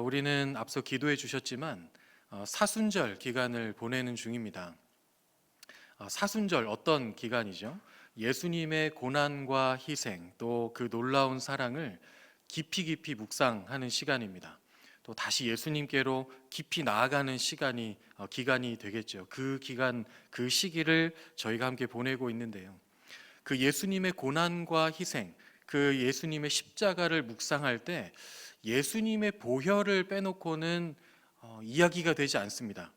우리는 앞서 기도해 주셨지만 사순절 기간을 보내는 중입니다. 사순절 어떤 기간이죠? 예수님의 고난과 희생 또 그 놀라운 사랑을 깊이 깊이 묵상하는 시간입니다. 또 다시 예수님께로 깊이 나아가는 기간이 되겠죠. 그 기간, 그 시기를 저희가 함께 보내고 있는데요. 그 예수님의 고난과 희생, 그 예수님의 십자가를 묵상할 때 예수님의 보혈을 빼놓고는 이야기가 되지 않습니다.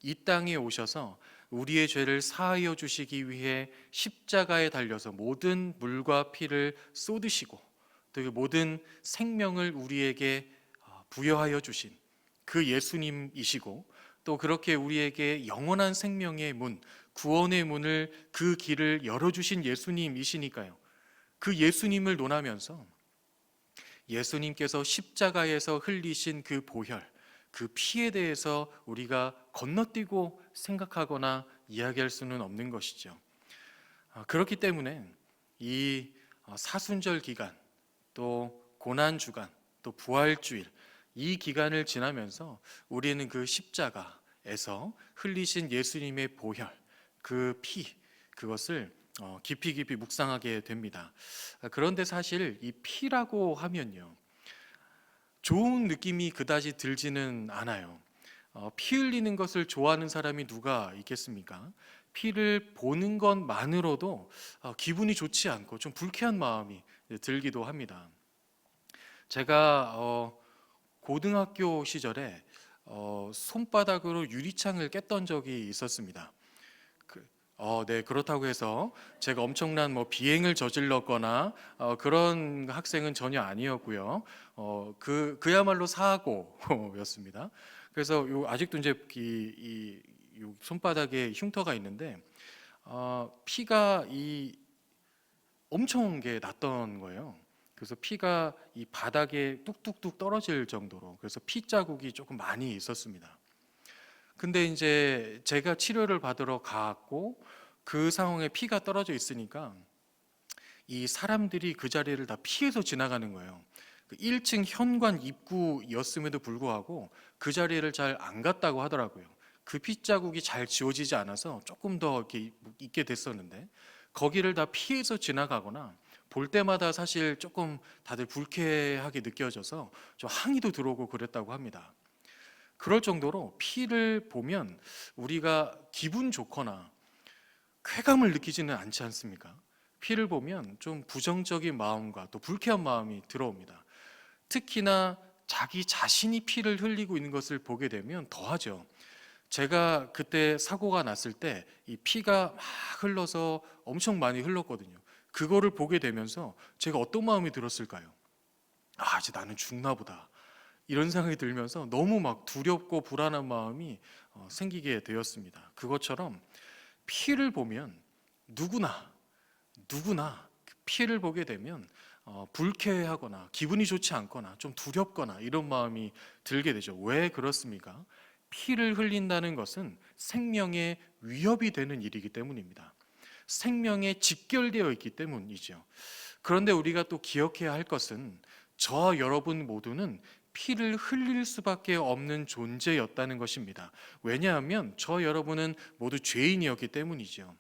이 땅에 오셔서 우리의 죄를 사하여 주시기 위해 십자가에 달려서 모든 물과 피를 쏟으시고 또 그 모든 생명을 우리에게 부여하여 주신 그 예수님이시고, 또 그렇게 우리에게 영원한 생명의 문, 구원의 문을, 그 길을 열어주신 예수님이시니까요. 그 예수님을 논하면서 예수님께서 십자가에서 흘리신 그 보혈, 그 피에 대해서 우리가 건너뛰고 생각하거나 이야기할 수는 없는 것이죠. 그렇기 때문에 이 사순절 기간, 또 고난 주간, 또 부활주일, 이 기간을 지나면서 우리는 그 십자가에서 흘리신 예수님의 보혈, 그 피, 그것을 깊이 깊이 묵상하게 됩니다. 그런데 사실 이 피라고 하면요, 좋은 느낌이 그다지 들지는 않아요. 피 흘리는 것을 좋아하는 사람이 누가 있겠습니까? 피를 보는 것만으로도 기분이 좋지 않고 좀 불쾌한 마음이 들기도 합니다. 제가 고등학교 시절에 손바닥으로 유리창을 깼던 적이 있었습니다. 네, 그렇다고 해서 제가 엄청난 비행을 저질렀거나 그런 학생은 전혀 아니었고요. 그야말로 사고였습니다. 그래서 아직도 이제 요 손바닥에 흉터가 있는데 피가 엄청 게 났던 거예요. 그래서 피가 이 바닥에 뚝뚝뚝 떨어질 정도로, 그래서 피 자국이 조금 많이 있었습니다. 근데 이제 제가 치료를 받으러 갔고 그 상황에 피가 떨어져 있으니까 이 사람들이 그 자리를 다 피해서 지나가는 거예요. 1층 현관 입구였음에도 불구하고 그 자리를 잘 안 갔다고 하더라고요. 그 핏자국이 잘 지워지지 않아서 조금 더 이렇게 있게 됐었는데, 거기를 다 피해서 지나가거나 볼 때마다 사실 조금 다들 불쾌하게 느껴져서 좀 항의도 들어오고 그랬다고 합니다. 그럴 정도로 피를 보면 우리가 기분 좋거나 쾌감을 느끼지는 않지 않습니까? 피를 보면 좀 부정적인 마음과 또 불쾌한 마음이 들어옵니다. 특히나 자기 자신이 피를 흘리고 있는 것을 보게 되면 더하죠. 제가 그때 사고가 났을 때 이 피가 막 흘러서 엄청 많이 흘렀거든요. 그거를 보게 되면서 제가 어떤 마음이 들었을까요? 이제 나는 죽나 보다, 이런 생각이 들면서 너무 막 두렵고 불안한 마음이 생기게 되었습니다. 그것처럼 피를 보면 누구나 피를 보게 되면 불쾌하거나 기분이 좋지 않거나 좀 두렵거나 이런 마음이 들게 되죠. 왜 그렇습니까? 피를 흘린다는 것은 생명에 위협이 되는 일이기 때문입니다. 생명에 직결되어 있기 때문이죠. 그런데 우리가 또 기억해야 할 것은 저와 여러분 모두는 피를 흘릴 수밖에 없는 존재였다는 것입니다. 왜냐하면 저 여러분은 모두 죄인이었기 때문이죠.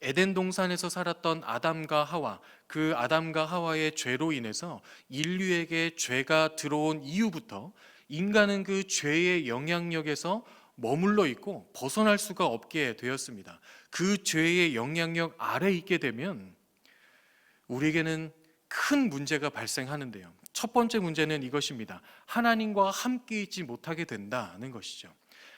에덴 동산에서 살았던 아담과 하와, 그 아담과 하와의 죄로 인해서 인류에게 죄가 들어온 이후부터 인간은 그 죄의 영향력에서 머물러 있고 벗어날 수가 없게 되었습니다. 그 죄의 영향력 아래 있게 되면 우리에게는 큰 문제가 발생하는데요. 첫 번째 문제는 이것입니다. 하나님과 함께 있지 못하게 된다는 것이죠.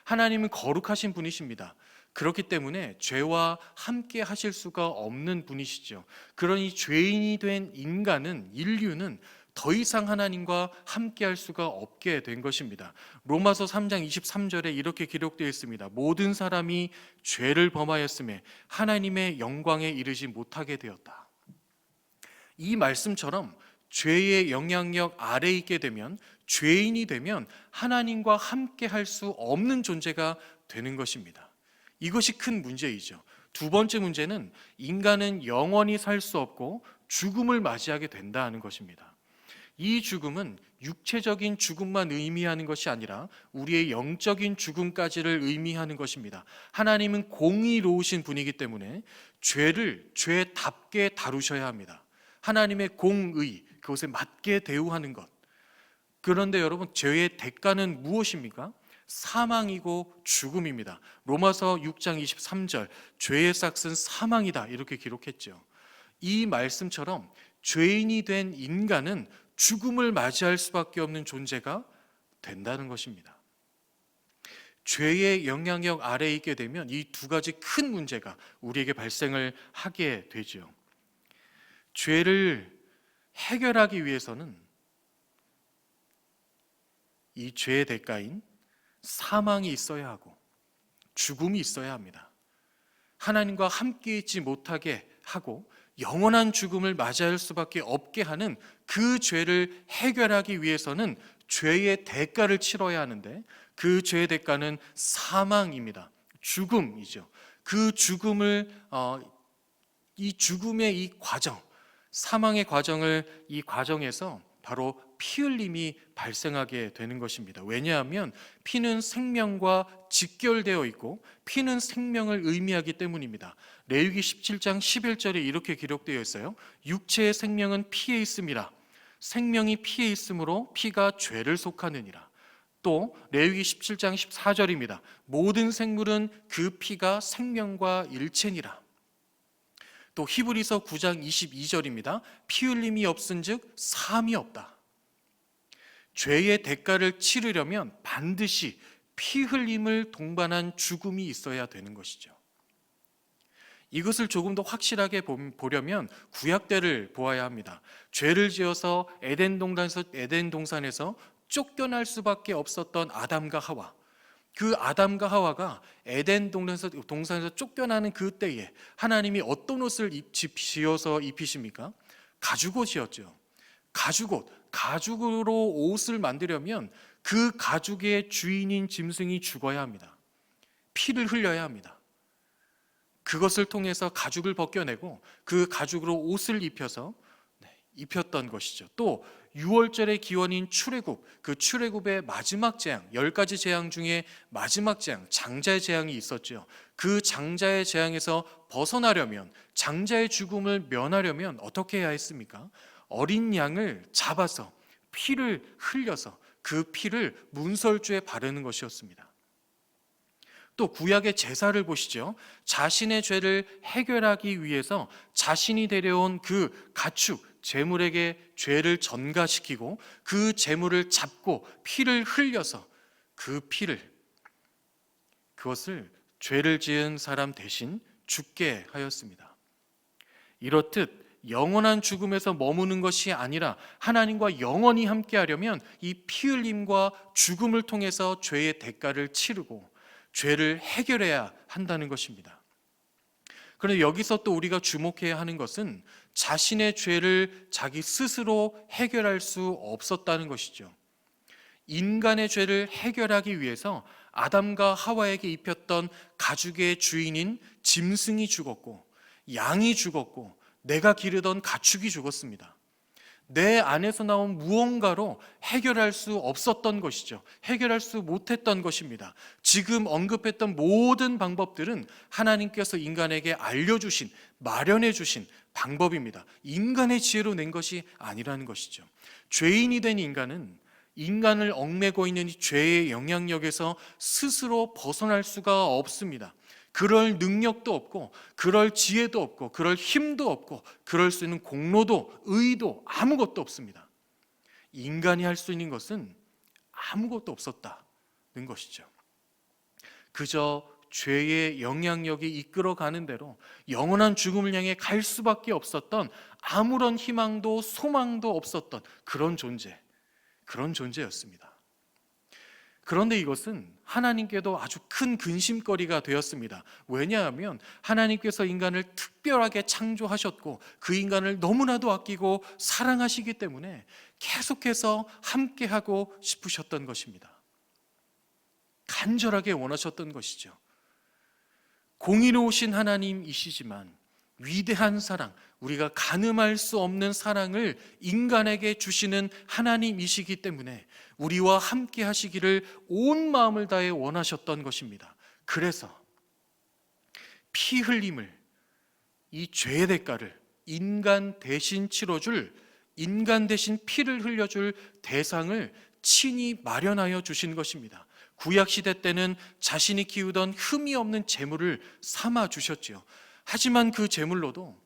하나님은 거룩하신 분이십니다. 그렇기 때문에 죄와 함께 하실 수가 없는 분이시죠. 그러니 죄인이 된 인류는 더 이상 하나님과 함께 할 수가 없게 된 것입니다. 로마서 3장 23절에 이렇게 기록되어 있습니다. 모든 사람이 죄를 범하였음에 하나님의 영광에 이르지 못하게 되었다. 이 말씀처럼 죄의 영향력 아래에 있게 되면, 죄인이 되면 하나님과 함께 할 수 없는 존재가 되는 것입니다. 이것이 큰 문제이죠. 두 번째 문제는 인간은 영원히 살 수 없고 죽음을 맞이하게 된다는 것입니다. 이 죽음은 육체적인 죽음만 의미하는 것이 아니라 우리의 영적인 죽음까지를 의미하는 것입니다. 하나님은 공의로우신 분이기 때문에 죄를 죄답게 다루셔야 합니다. 하나님의 공의, 그것에 맞게 대우하는 것. 그런데 여러분, 죄의 대가는 무엇입니까? 사망이고 죽음입니다. 로마서 6장 23절, 죄의 삭은 사망이다, 이렇게 기록했죠. 이 말씀처럼 죄인이 된 인간은 죽음을 맞이할 수밖에 없는 존재가 된다는 것입니다. 죄의 영향력 아래에 있게 되면 이 두 가지 큰 문제가 우리에게 발생을 하게 되죠. 죄를 해결하기 위해서는 이 죄의 대가인 사망이 있어야 하고 죽음이 있어야 합니다. 하나님과 함께 있지 못하게 하고 영원한 죽음을 맞이할 수밖에 없게 하는 그 죄를 해결하기 위해서는 죄의 대가를 치러야 하는데, 그 죄의 대가는 사망입니다. 죽음이죠. 그 죽음을 이 죽음의 이 과정, 사망의 과정을, 이 과정에서 바로 피 흘림이 발생하게 되는 것입니다. 왜냐하면 피는 생명과 직결되어 있고 피는 생명을 의미하기 때문입니다. 레위기 17장 11절에 이렇게 기록되어 있어요. 육체의 생명은 피에 있음이라. 생명이 피에 있으므로 피가 죄를 속하느니라. 또 레위기 17장 14절입니다. 모든 생물은 그 피가 생명과 일체니라. 또 히브리서 9장 22절입니다. 피 흘림이 없은즉 사함이 없다. 죄의 대가를 치르려면 반드시 피 흘림을 동반한 죽음이 있어야 되는 것이죠. 이것을 조금 더 확실하게 보려면 구약 때를 보아야 합니다. 죄를 지어서 에덴 동산에서 쫓겨날 수밖에 없었던 아담과 하와. 그 아담과 하와가 에덴 동산에서 쫓겨나는 그 때에 하나님이 어떤 옷을 지어서 입히십니까? 가죽옷이었죠. 가죽으로 옷을 만들려면 그 가죽의 주인인 짐승이 죽어야 합니다. 피를 흘려야 합니다. 그것을 통해서 가죽을 벗겨내고 그 가죽으로 옷을 입혀서 입혔던 것이죠. 또 6월절의 기원인 출애굽, 그 출애굽의 마지막 재앙, 10가지 재앙 중에 마지막 재앙, 장자의 재앙이 있었죠. 그 장자의 재앙에서 벗어나려면, 장자의 죽음을 면하려면 어떻게 해야 했습니까? 어린 양을 잡아서 피를 흘려서 그 피를 문설주에 바르는 것이었습니다. 또 구약의 제사를 보시죠. 자신의 죄를 해결하기 위해서 자신이 데려온 그 가축, 제물에게 죄를 전가시키고 그 제물을 잡고 피를 흘려서 그 피를, 그것을 죄를 지은 사람 대신 죽게 하였습니다. 이렇듯 영원한 죽음에서 머무는 것이 아니라 하나님과 영원히 함께하려면 이 피 흘림과 죽음을 통해서 죄의 대가를 치르고 죄를 해결해야 한다는 것입니다. 그런데 여기서 또 우리가 주목해야 하는 것은 자신의 죄를 자기 스스로 해결할 수 없었다는 것이죠. 인간의 죄를 해결하기 위해서 아담과 하와에게 입혔던 가죽의 주인인 짐승이 죽었고, 양이 죽었고, 내가 기르던 가축이 죽었습니다. 내 안에서 나온 무언가로 해결할 수 없었던 것이죠. 해결할 수 못했던 것입니다. 지금 언급했던 모든 방법들은 하나님께서 인간에게 알려주신, 마련해 주신 방법입니다. 인간의 지혜로 낸 것이 아니라는 것이죠. 죄인이 된 인간은 인간을 얽매고 있는 이 죄의 영향력에서 스스로 벗어날 수가 없습니다. 그럴 능력도 없고, 그럴 지혜도 없고, 그럴 힘도 없고, 그럴 수 있는 공로도, 의도 아무것도 없습니다. 인간이 할 수 있는 것은 아무것도 없었다는 것이죠. 그저 죄의 영향력이 이끌어가는 대로 영원한 죽음을 향해 갈 수밖에 없었던, 아무런 희망도 소망도 없었던 그런 존재였습니다. 그런데 이것은 하나님께도 아주 큰 근심거리가 되었습니다. 왜냐하면 하나님께서 인간을 특별하게 창조하셨고 그 인간을 너무나도 아끼고 사랑하시기 때문에 계속해서 함께하고 싶으셨던 것입니다. 간절하게 원하셨던 것이죠. 공의로우신 하나님이시지만 위대한 사랑, 우리가 가늠할 수 없는 사랑을 인간에게 주시는 하나님이시기 때문에 우리와 함께 하시기를 온 마음을 다해 원하셨던 것입니다. 그래서 피 흘림을, 이 죄의 대가를 인간 대신 치러줄, 인간 대신 피를 흘려줄 대상을 친히 마련하여 주신 것입니다. 구약시대 때는 자신이 키우던 흠이 없는 제물을 삼아 주셨지요. 하지만 그 제물로도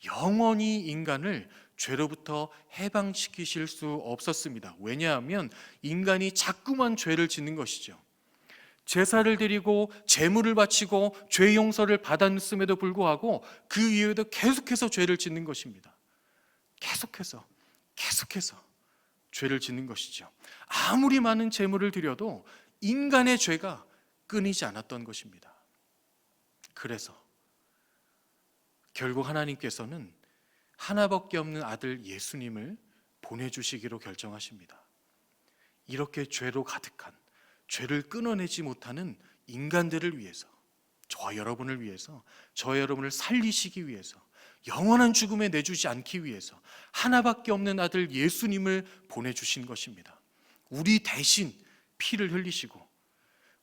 영원히 인간을 죄로부터 해방시키실 수 없었습니다. 왜냐하면 인간이 자꾸만 죄를 짓는 것이죠. 제사를 드리고 제물을 바치고 죄 용서를 받았음에도 불구하고 그 이후에도 계속해서 죄를 짓는 것입니다. 계속해서 죄를 짓는 것이죠. 아무리 많은 제물을 드려도 인간의 죄가 끊이지 않았던 것입니다. 그래서 결국 하나님께서는 하나밖에 없는 아들 예수님을 보내주시기로 결정하십니다. 이렇게 죄로 가득한, 죄를 끊어내지 못하는 인간들을 위해서, 저와 여러분을 위해서, 저와 여러분을 살리시기 위해서, 영원한 죽음에 내주지 않기 위해서 하나밖에 없는 아들 예수님을 보내주신 것입니다. 우리 대신 피를 흘리시고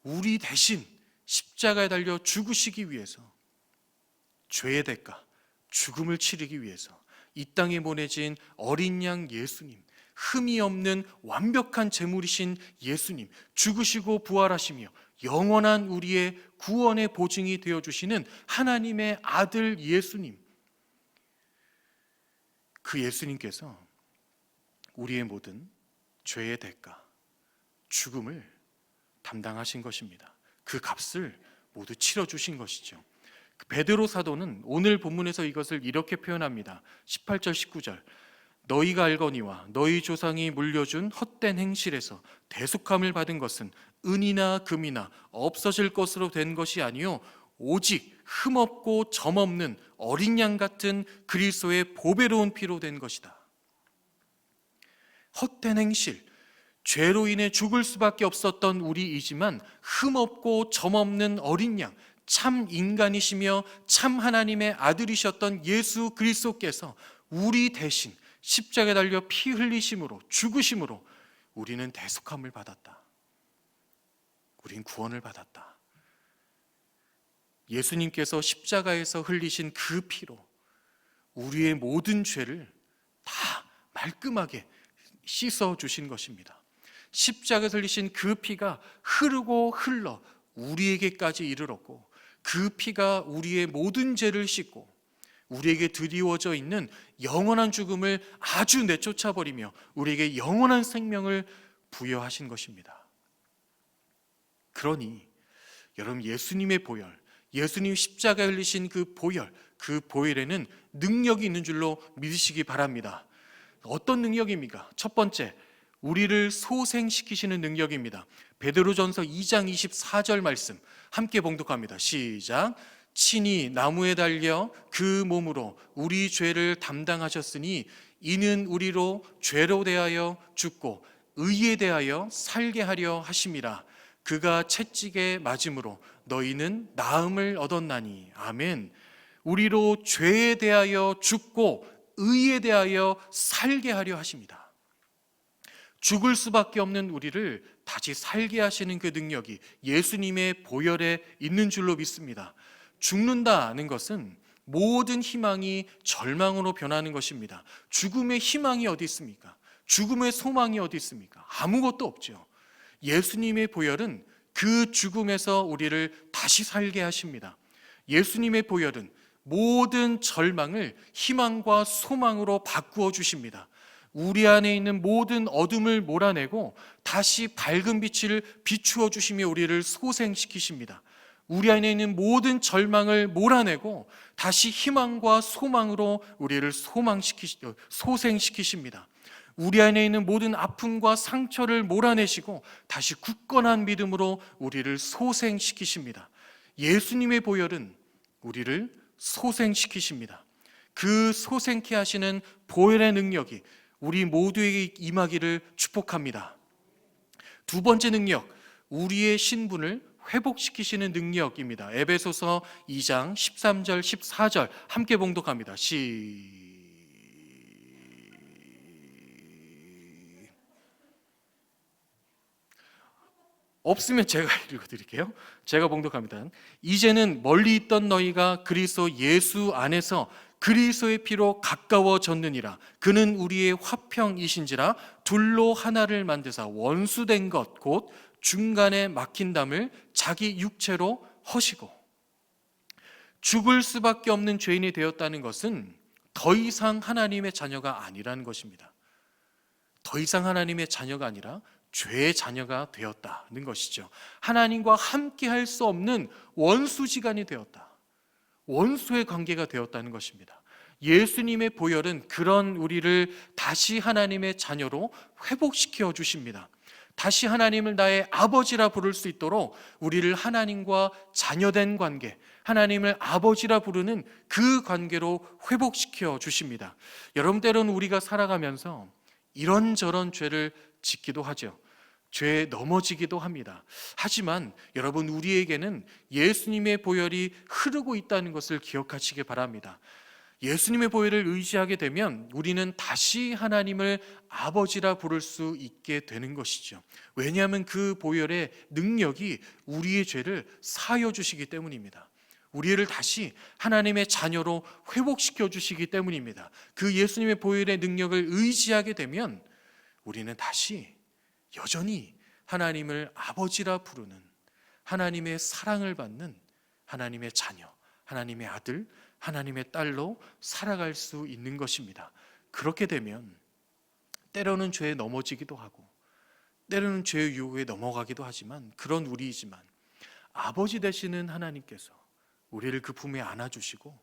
우리 대신 십자가에 달려 죽으시기 위해서, 죄의 대가, 죽음을 치르기 위해서 이 땅에 보내진 어린 양 예수님, 흠이 없는 완벽한 제물이신 예수님, 죽으시고 부활하시며 영원한 우리의 구원의 보증이 되어주시는 하나님의 아들 예수님, 그 예수님께서 우리의 모든 죄의 대가, 죽음을 담당하신 것입니다. 그 값을 모두 치러주신 것이죠. 베드로 사도는 오늘 본문에서 이것을 이렇게 표현합니다. 18절 19절, 너희가 알거니와 너희 조상이 물려준 헛된 행실에서 대속함을 받은 것은 은이나 금이나 없어질 것으로 된 것이 아니요 오직 흠없고 점없는 어린 양 같은 그리스도의 보배로운 피로 된 것이다. 헛된 행실, 죄로 인해 죽을 수밖에 없었던 우리이지만 흠없고 점없는 어린 양, 참 인간이시며 참 하나님의 아들이셨던 예수 그리스도께서 우리 대신 십자가에 달려 피 흘리심으로, 죽으심으로 우리는 대속함을 받았다. 우린 구원을 받았다. 예수님께서 십자가에서 흘리신 그 피로 우리의 모든 죄를 다 말끔하게 씻어 주신 것입니다. 십자가에서 흘리신 그 피가 흐르고 흘러 우리에게까지 이르렀고, 그 피가 우리의 모든 죄를 씻고 우리에게 드리워져 있는 영원한 죽음을 아주 내쫓아버리며 우리에게 영원한 생명을 부여하신 것입니다. 그러니 여러분, 예수님의 보혈, 예수님 십자가에 흘리신 그 보혈, 그 보혈에는 능력이 있는 줄로 믿으시기 바랍니다. 어떤 능력입니까? 첫 번째, 우리를 소생시키시는 능력입니다. 베드로전서 2장 24절 말씀 함께 봉독합니다. 시작. 친히 나무에 달려 그 몸으로 우리 죄를 담당하셨으니 이는 우리로 죄로 대하여 죽고 의에 대하여 살게 하려 하심이라. 그가 채찍에 맞음으로 너희는 나음을 얻었나니. 아멘. 우리로 죄에 대하여 죽고 의에 대하여 살게 하려 하십니다. 죽을 수밖에 없는 우리를 다시 살게 하시는 그 능력이 예수님의 보혈에 있는 줄로 믿습니다. 죽는다는 것은 모든 희망이 절망으로 변하는 것입니다. 죽음의 희망이 어디 있습니까? 죽음의 소망이 어디 있습니까? 아무것도 없죠. 예수님의 보혈은 그 죽음에서 우리를 다시 살게 하십니다. 예수님의 보혈은 모든 절망을 희망과 소망으로 바꾸어 주십니다. 우리 안에 있는 모든 어둠을 몰아내고 다시 밝은 빛을 비추어 주시며 우리를 소생시키십니다. 우리 안에 있는 모든 절망을 몰아내고 다시 희망과 소망으로 우리를 소생시키십니다. 우리 안에 있는 모든 아픔과 상처를 몰아내시고 다시 굳건한 믿음으로 우리를 소생시키십니다. 예수님의 보혈은 우리를 소생시키십니다. 그 소생케 하시는 보혈의 능력이 우리 모두에게 임하기를 축복합니다. 두 번째 능력, 우리의 신분을 회복시키시는 능력입니다. 에베소서 2장 13절 14절 함께 봉독합니다. 없으면 제가 읽어드릴게요. 제가 봉독합니다. 이제는 멀리 있던 너희가 그리스도 예수 안에서 그리스도의 피로 가까워졌느니라. 그는 우리의 화평이신지라. 둘로 하나를 만드사 원수된 것 곧 중간에 막힌 담을 자기 육체로 허시고. 죽을 수밖에 없는 죄인이 되었다는 것은 더 이상 하나님의 자녀가 아니라는 것입니다. 더 이상 하나님의 자녀가 아니라 죄의 자녀가 되었다는 것이죠. 하나님과 함께 할 수 없는 원수지간이 되었다. 원수의 관계가 되었다는 것입니다. 예수님의 보혈은 그런 우리를 다시 하나님의 자녀로 회복시켜 주십니다. 다시 하나님을 나의 아버지라 부를 수 있도록 우리를 하나님과 자녀된 관계, 하나님을 아버지라 부르는 그 관계로 회복시켜 주십니다. 여러분, 때로는 우리가 살아가면서 이런저런 죄를 짓기도 하죠. 죄에 넘어지기도 합니다. 하지만 여러분, 우리에게는 예수님의 보혈이 흐르고 있다는 것을 기억하시기 바랍니다. 예수님의 보혈을 의지하게 되면 우리는 다시 하나님을 아버지라 부를 수 있게 되는 것이죠. 왜냐하면 그 보혈의 능력이 우리의 죄를 사하여 주시기 때문입니다. 우리를 다시 하나님의 자녀로 회복시켜 주시기 때문입니다. 그 예수님의 보혈의 능력을 의지하게 되면 우리는 다시 여전히 하나님을 아버지라 부르는, 하나님의 사랑을 받는 하나님의 자녀, 하나님의 아들, 하나님의 딸로 살아갈 수 있는 것입니다. 그렇게 되면 때로는 죄에 넘어지기도 하고 때로는 죄의 유혹에 넘어가기도 하지만, 그런 우리이지만 아버지 되시는 하나님께서 우리를 그 품에 안아주시고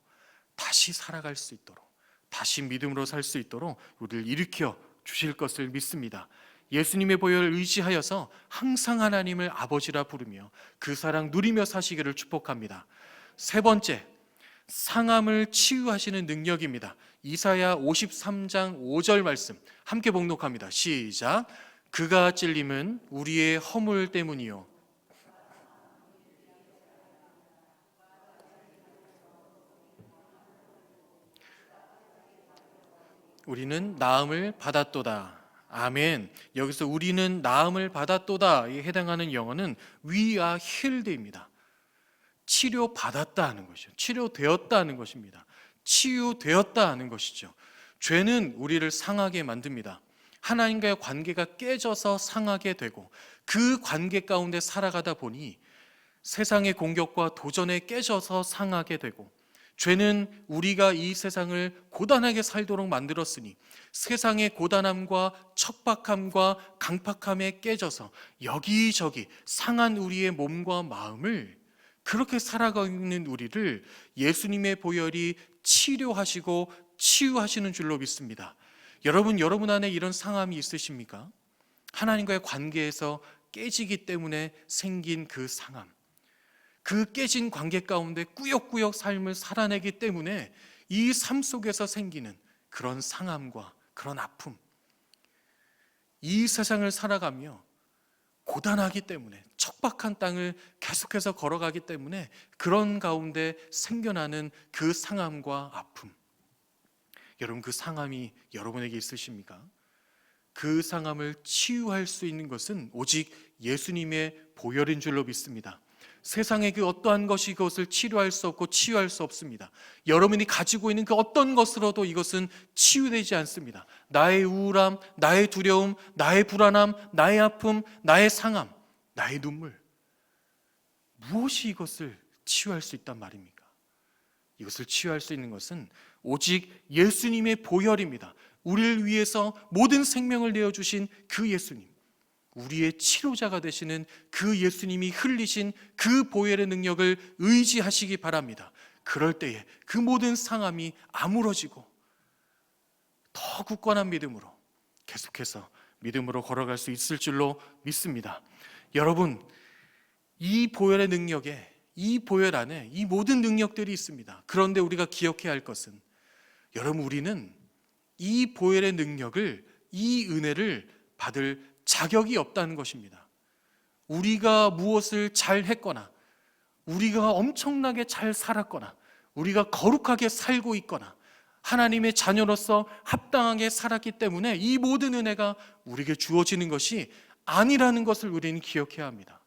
다시 살아갈 수 있도록, 다시 믿음으로 살 수 있도록 우리를 일으켜 주실 것을 믿습니다. 예수님의 보혈을 의지하여서 항상 하나님을 아버지라 부르며 그 사랑 누리며 사시기를 축복합니다. 세 번째, 상함을 치유하시는 능력입니다. 이사야 53장 5절 말씀 함께 봉독합니다. 시작. 그가 찔림은 우리의 허물 때문이요 우리는 나음을 받았도다. 아멘. 여기서 우리는 나음을 받았도다에 해당하는 영어는 We are healed입니다. 치료받았다 하는 것이죠. 치료되었다 하는 것입니다. 치유되었다 하는 것이죠. 죄는 우리를 상하게 만듭니다. 하나님과의 관계가 깨져서 상하게 되고 그 관계 가운데 살아가다 보니 세상의 공격과 도전에 깨져서 상하게 되고, 죄는 우리가 이 세상을 고단하게 살도록 만들었으니 세상의 고단함과 척박함과 강팍함에 깨져서 여기저기 상한 우리의 몸과 마음을, 그렇게 살아가고 있는 우리를 예수님의 보혈이 치료하시고 치유하시는 줄로 믿습니다. 여러분 안에 이런 상함이 있으십니까? 하나님과의 관계에서 깨지기 때문에 생긴 그 상함, 그 깨진 관계 가운데 꾸역꾸역 삶을 살아내기 때문에 이 삶 속에서 생기는 그런 상함과 그런 아픔, 이 세상을 살아가며 고단하기 때문에, 척박한 땅을 계속해서 걸어가기 때문에 그런 가운데 생겨나는 그 상함과 아픔, 여러분, 그 상함이 여러분에게 있으십니까? 그 상함을 치유할 수 있는 것은 오직 예수님의 보혈인 줄로 믿습니다. 세상의 그 어떠한 것이 그것을 치료할 수 없고 치유할 수 없습니다. 여러분이 가지고 있는 그 어떤 것으로도 이것은 치유되지 않습니다. 나의 우울함, 나의 두려움, 나의 불안함, 나의 아픔, 나의 상함, 나의 눈물, 무엇이 이것을 치유할 수 있단 말입니까? 이것을 치유할 수 있는 것은 오직 예수님의 보혈입니다. 우리를 위해서 모든 생명을 내어주신 그 예수님, 우리의 치료자가 되시는 그 예수님이 흘리신 그 보혈의 능력을 의지하시기 바랍니다. 그럴 때에 그 모든 상함이 아물어지고 더 굳건한 믿음으로 계속해서 믿음으로 걸어갈 수 있을 줄로 믿습니다. 여러분, 이 보혈의 능력에, 이 보혈 안에 이 모든 능력들이 있습니다. 그런데 우리가 기억해야 할 것은, 여러분, 우리는 이 보혈의 능력을, 이 은혜를 받을 자격이 없다는 것입니다. 우리가 무엇을 잘 했거나, 우리가 엄청나게 잘 살았거나, 우리가 거룩하게 살고 있거나, 하나님의 자녀로서 합당하게 살았기 때문에 이 모든 은혜가 우리에게 주어지는 것이 아니라는 것을 우리는 기억해야 합니다.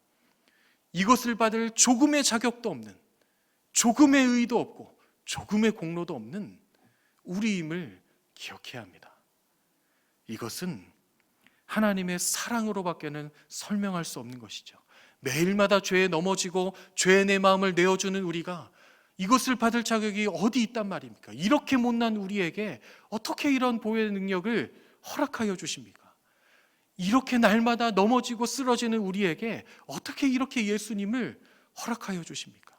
이것을 받을 조금의 자격도 없는, 조금의 의의도 없고, 조금의 공로도 없는 우리임을 기억해야 합니다. 이것은 하나님의 사랑으로밖에는 설명할 수 없는 것이죠. 매일마다 죄에 넘어지고 죄의 내 마음을 내어주는 우리가 이것을 받을 자격이 어디 있단 말입니까? 이렇게 못난 우리에게 어떻게 이런 보혈의 능력을 허락하여 주십니까? 이렇게 날마다 넘어지고 쓰러지는 우리에게 어떻게 이렇게 예수님을 허락하여 주십니까?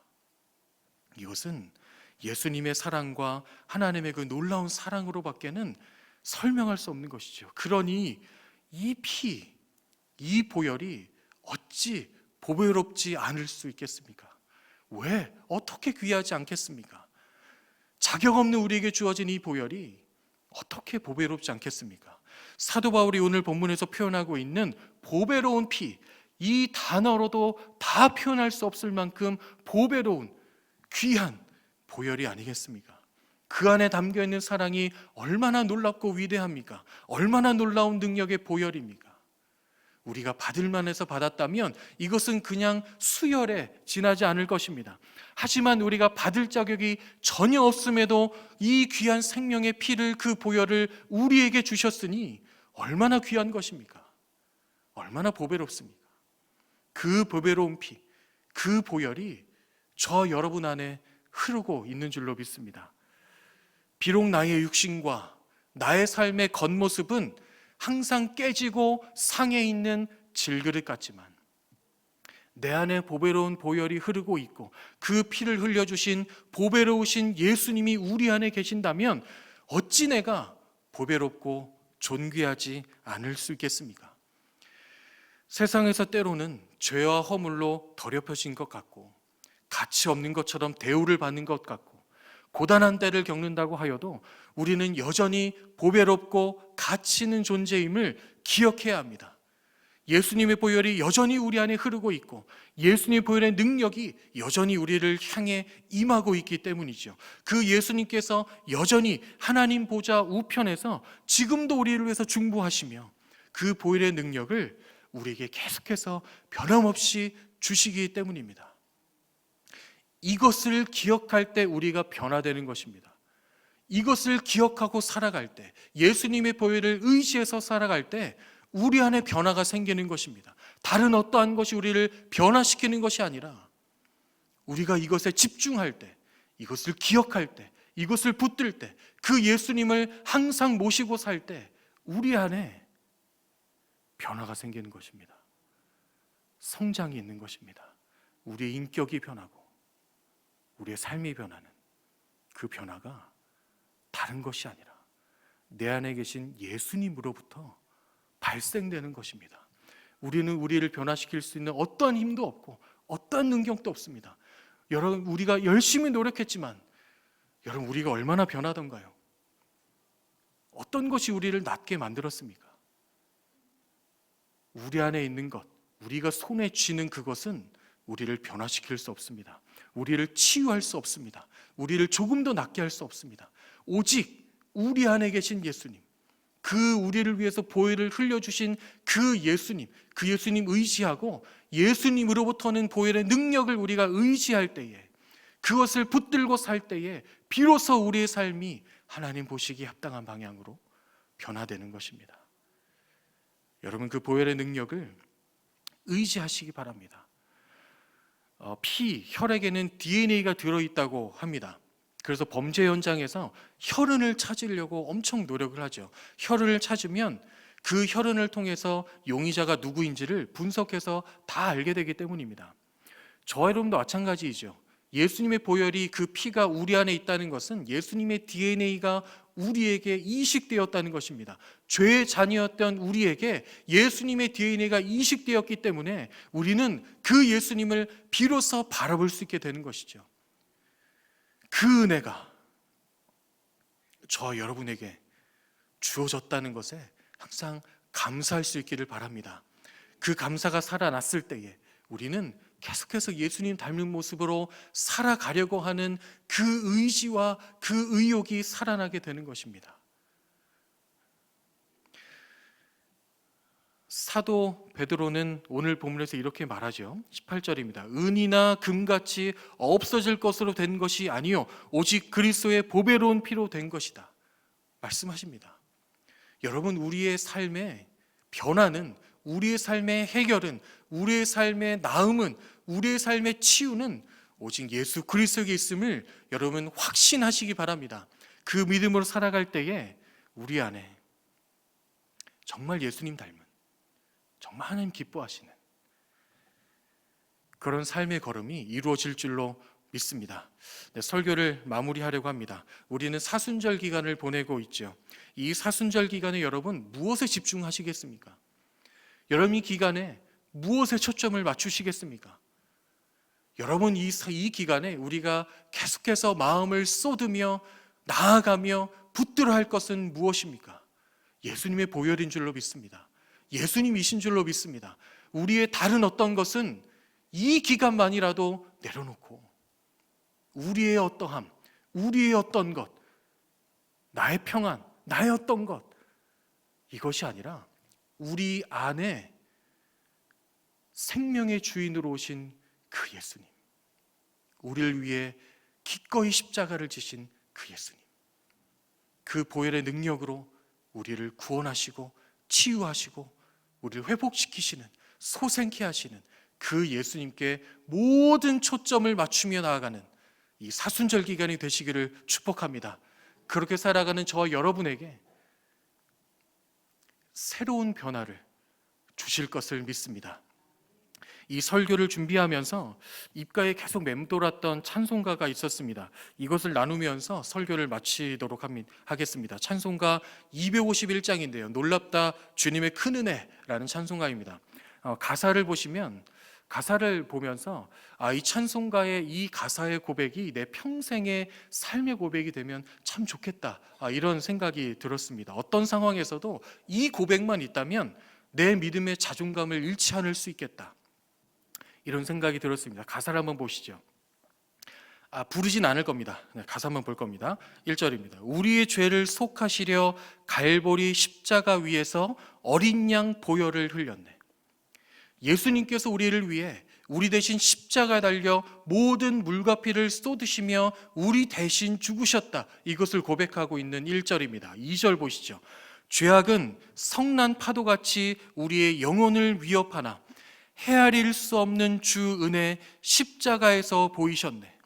이것은 예수님의 사랑과 하나님의 그 놀라운 사랑으로밖에는 설명할 수 없는 것이죠. 그러니 이 피, 이 보혈이 어찌 보배롭지 않을 수 있겠습니까? 왜? 어떻게 귀하지 않겠습니까? 자격 없는 우리에게 주어진 이 보혈이 어떻게 보배롭지 않겠습니까? 사도 바울이 오늘 본문에서 표현하고 있는 보배로운 피, 이 단어로도 다 표현할 수 없을 만큼 보배로운 귀한 보혈이 아니겠습니까? 그 안에 담겨있는 사랑이 얼마나 놀랍고 위대합니까? 얼마나 놀라운 능력의 보혈입니까? 우리가 받을 만해서 받았다면 이것은 그냥 수혈에 지나지 않을 것입니다. 하지만 우리가 받을 자격이 전혀 없음에도 이 귀한 생명의 피를, 그 보혈을 우리에게 주셨으니 얼마나 귀한 것입니까? 얼마나 보배롭습니까? 그 보배로운 피, 그 보혈이 저 여러분 안에 흐르고 있는 줄로 믿습니다. 비록 나의 육신과 나의 삶의 겉모습은 항상 깨지고 상해 있는 질그릇 같지만 내 안에 보배로운 보혈이 흐르고 있고 그 피를 흘려주신 보배로우신 예수님이 우리 안에 계신다면 어찌 내가 보배롭고 존귀하지 않을 수 있겠습니까? 세상에서 때로는 죄와 허물로 더럽혀진 것 같고 가치 없는 것처럼 대우를 받는 것 같고 고단한 때를 겪는다고 하여도 우리는 여전히 보배롭고 가치 있는 존재임을 기억해야 합니다. 예수님의 보혈이 여전히 우리 안에 흐르고 있고 예수님의 보혈의 능력이 여전히 우리를 향해 임하고 있기 때문이죠. 그 예수님께서 여전히 하나님 보좌 우편에서 지금도 우리를 위해서 중보하시며 그 보혈의 능력을 우리에게 계속해서 변함없이 주시기 때문입니다. 이것을 기억할 때 우리가 변화되는 것입니다. 이것을 기억하고 살아갈 때, 예수님의 보혈을 의지해서 살아갈 때 우리 안에 변화가 생기는 것입니다. 다른 어떠한 것이 우리를 변화시키는 것이 아니라 우리가 이것에 집중할 때, 이것을 기억할 때, 이것을 붙들 때, 그 예수님을 항상 모시고 살 때 우리 안에 변화가 생기는 것입니다. 성장이 있는 것입니다. 우리의 인격이 변하고 우리의 삶이 변하는 그 변화가 다른 것이 아니라 내 안에 계신 예수님으로부터 발생되는 것입니다. 우리는 우리를 변화시킬 수 있는 어떤 힘도 없고 어떤 능력도 없습니다. 여러분, 우리가 열심히 노력했지만 여러분, 우리가 얼마나 변하던가요? 어떤 것이 우리를 낫게 만들었습니까? 우리 안에 있는 것, 우리가 손에 쥐는 그것은 우리를 변화시킬 수 없습니다. 우리를 치유할 수 없습니다. 우리를 조금 더 낫게 할 수 없습니다. 오직 우리 안에 계신 예수님, 그 우리를 위해서 보혈을 흘려주신 그 예수님 의지하고 예수님으로부터는 보혈의 능력을 우리가 의지할 때에, 그것을 붙들고 살 때에 비로소 우리의 삶이 하나님 보시기에 합당한 방향으로 변화되는 것입니다. 여러분, 그 보혈의 능력을 의지하시기 바랍니다. 혈액에는 DNA가 들어있다고 합니다. 그래서 범죄 현장에서 혈흔을 찾으려고 엄청 노력을 하죠. 혈흔을 찾으면 그 혈흔을 통해서 용의자가 누구인지를 분석해서 다 알게 되기 때문입니다. 저와 여러분도 마찬가지이죠. 예수님의 보혈이, 그 피가 우리 안에 있다는 것은 예수님의 DNA가 우리에게 이식되었다는 것입니다. 죄의 자녀였던 우리에게 예수님의 DNA가 이식되었기 때문에 우리는 그 예수님을 비로소 바라볼 수 있게 되는 것이죠. 그 은혜가 저와 여러분에게 주어졌다는 것에 항상 감사할 수 있기를 바랍니다. 그 감사가 살아났을 때에 우리는 계속해서 예수님 닮은 모습으로 살아가려고 하는 그 의지와 그 의욕이 살아나게 되는 것입니다. 사도 베드로는 오늘 본문에서 이렇게 말하죠. 18절입니다. 은이나 금같이 없어질 것으로 된 것이 아니요 오직 그리스도의 보배로운 피로 된 것이다 말씀하십니다. 여러분, 우리의 삶의 변화는, 우리의 삶의 해결은, 우리의 삶의 나음은, 우리의 삶의 치유는 오직 예수 그리스도에 있음을 여러분 확신하시기 바랍니다. 그 믿음으로 살아갈 때에 우리 안에 정말 예수님 닮은, 정말 하나님 기뻐하시는 그런 삶의 걸음이 이루어질 줄로 믿습니다. 네, 설교를 마무리하려고 합니다. 우리는 사순절 기간을 보내고 있죠. 이 사순절 기간에 여러분 무엇에 집중하시겠습니까? 여러분 이 기간에 무엇에 초점을 맞추시겠습니까? 여러분 이 기간에 우리가 계속해서 마음을 쏟으며 나아가며 붙들어 할 것은 무엇입니까? 예수님의 보혈인 줄로 믿습니다. 예수님이신 줄로 믿습니다. 우리의 다른 어떤 것은 이 기간만이라도 내려놓고 우리의 어떠함, 우리의 어떤 것, 나의 평안, 나의 어떤 것, 이것이 아니라 우리 안에 생명의 주인으로 오신 그 예수님, 우리를 위해 기꺼이 십자가를 지신 그 예수님, 그 보혈의 능력으로 우리를 구원하시고 치유하시고 우리를 회복시키시는, 소생케 하시는 그 예수님께 모든 초점을 맞추며 나아가는 이 사순절 기간이 되시기를 축복합니다. 그렇게 살아가는 저와 여러분에게 새로운 변화를 주실 것을 믿습니다. 이 설교를 준비하면서 입가에 계속 맴돌았던 찬송가가 있었습니다. 이것을 나누면서 설교를 마치도록 하겠습니다. 찬송가 251장인데요. 놀랍다 주님의 큰 은혜라는 찬송가입니다. 가사를 보시면, 가사를 보면서 이 찬송가의 이 가사의 고백이 내 평생의 삶의 고백이 되면 참 좋겠다, 이런 생각이 들었습니다. 어떤 상황에서도 이 고백만 있다면 내 믿음의 자존감을 잃지 않을 수 있겠다, 이런 생각이 들었습니다. 가사를 한번 보시죠. 부르진 않을 겁니다. 가사 한번 볼 겁니다. 1절입니다. 우리의 죄를 속하시려 갈보리 십자가 위에서 어린 양 보혈을 흘렸네. 예수님께서 우리를 위해 우리 대신 십자가에 달려 모든 물과 피를 쏟으시며 우리 대신 죽으셨다, 이것을 고백하고 있는 1절입니다. 2절 보시죠. 죄악은 성난 파도같이 우리의 영혼을 위협하나 헤아릴 수 없는 주 은혜 십자가에서 보이셨네.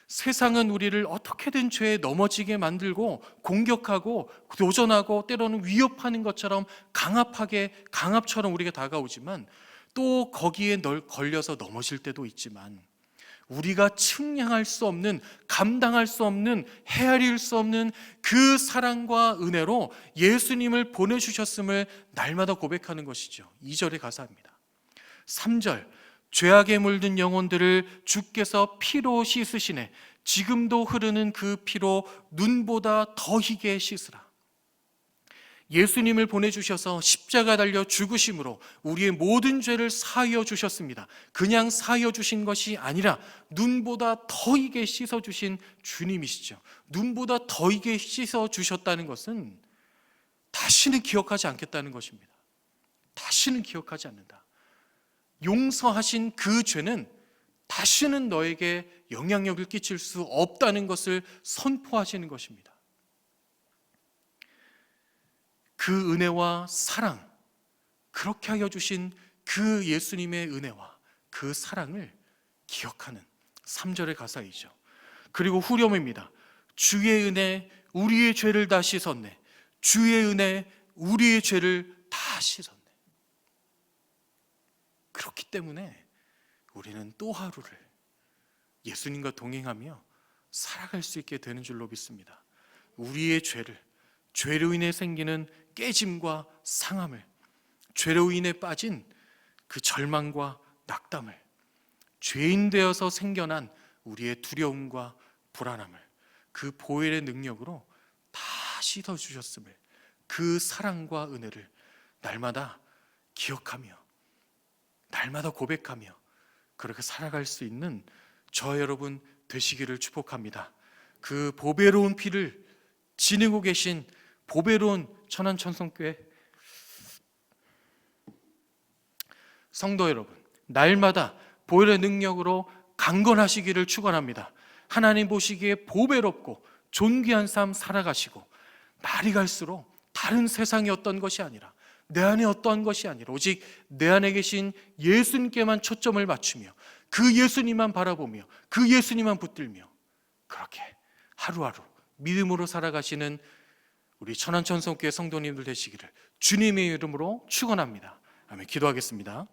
세상은 우리를 어떻게든 죄에 넘어지게 만들고 공격하고 도전하고 때로는 위협하는 것처럼 강압처럼 우리가 다가오지만, 또 거기에 걸려서 넘어질 때도 있지만, 우리가 측량할 수 없는, 감당할 수 없는, 헤아릴 수 없는 그 사랑과 은혜로 예수님을 보내주셨음을 날마다 고백하는 것이죠. 2절의 가사입니다. 3절, 죄악에 물든 영혼들을 주께서 피로 씻으시네. 지금도 흐르는 그 피로 눈보다 더 희게 씻으라. 예수님을 보내주셔서 십자가 달려 죽으심으로 우리의 모든 죄를 사하여 주셨습니다. 그냥 사하여 주신 것이 아니라 눈보다 더 희게 씻어주신 주님이시죠. 눈보다 더 희게 씻어주셨다는 것은 다시는 기억하지 않겠다는 것입니다. 다시는 기억하지 않는다. 용서하신 그 죄는 다시는 너에게 영향력을 끼칠 수 없다는 것을 선포하시는 것입니다. 그 은혜와 사랑, 그렇게 하여 주신 그 예수님의 은혜와 그 사랑을 기억하는 3절의 가사이죠. 그리고 후렴입니다. 주의 은혜 우리의 죄를 다 씻었네. 주의 은혜 우리의 죄를 다 씻었네. 그렇기 때문에 우리는 또 하루를 예수님과 동행하며 살아갈 수 있게 되는 줄로 믿습니다. 우리의 죄로 인해 생기는 깨짐과 상함을, 죄로 인해 빠진 그 절망과 낙담을, 죄인 되어서 생겨난 우리의 두려움과 불안함을 그 보혈의 능력으로 다 씻어주셨음을, 그 사랑과 은혜를 날마다 기억하며 날마다 고백하며 그렇게 살아갈 수 있는 저 여러분 되시기를 축복합니다. 그 보배로운 피를 지니고 계신 보배로운 천안천성교회 성도 여러분, 날마다 보혈의 능력으로 강건하시기를 축원합니다. 하나님 보시기에 보배롭고 존귀한 삶 살아가시고 날이 갈수록 다른 세상의 어떤 것이 아니라 내 안에 어떠한 것이 아니라 오직 내 안에 계신 예수님께만 초점을 맞추며 그 예수님만 바라보며 그 예수님만 붙들며 그렇게 하루하루 믿음으로 살아가시는 우리 천안천성교회 성도님들 되시기를 주님의 이름으로 축원합니다. 아멘. 기도하겠습니다.